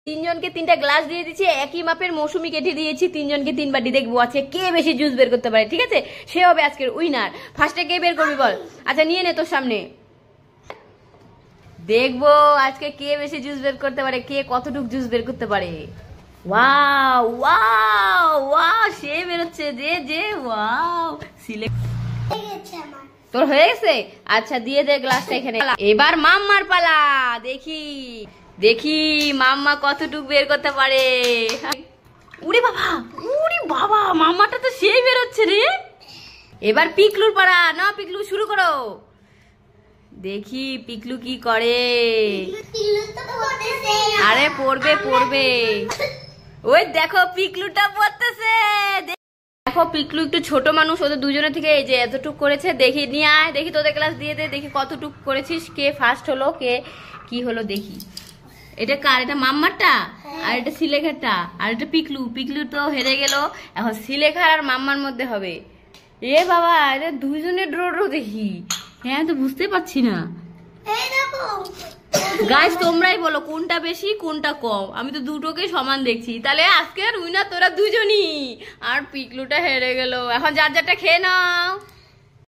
তিনজনকে তিনটা গ্লাস দিয়ে দিচ্ছি, একই মাপের মৌসুমি কেটে দিয়েছি, তিনজনকে তিন বাটি। দেখবো আছে কে বেশি জুস বের করতে পারে, ঠিক আছে? সে হবে আজকের উইনার। ফার্স্টে কে বের করবি বল? আচ্ছা নিয়ে নে তোর সামনে, দেখবো আজকে কে বেশি জুস বের করতে পারে, কে কতটুক জুস বের করতে পারে। ওয়াও ওয়াও ওয়াও, সে বেরোচ্ছে যে যে ওয়াও, সিলেক্ট তোর হয়ে গেছে। আচ্ছা দিয়ে দে গ্লাসটা এখানে। এবার মাম্মার পালা, দেখি দেখি মাম্মা কতটুক বের করতে পারে। উড়ি বাবা, উড়ি বাবা, মাম্মাটা তো সেই বেরোচ্ছে রে। এবার পিকলুর পালা, না পিকলু শুরু করো, দেখি পিকলু কি করে। আরে পড়বে পড়বে, ওই দেখো পিকলুটা পড়তেছে। দেখো পিকলু একটু ছোট মানুষ, ওদের দুজনের থেকে এই যে এতটুক করেছে। দেখি নিয়ে আয়, দেখি তোদের ক্লাস দিয়ে দে, দেখি কতটুক করেছিস, কে ফার্স্ট হলো কে কি হলো দেখি। এটা কার? এটা মাম্মারটা, আর এটা সিলেখারটা, আর এটা পিকলু। পিকলু তো হেরে গেল, এখন সিলেখার আর মাম্মার মধ্যে হবে। এ বাবা, এটা দুইজনের ড্র ড্র দেখি। হ্যাঁ তো বুঝতে পারছি না। গাইস তোমরাই বলো কোনটা বেশি কোনটা কম, আমি তো দুটোকে সমান দেখছি। তাহলে আজকের উইনার তোরা দুজনই, আর পিকলুটা হেরে গেল। এখন যার যারটা খেয়ে নাও।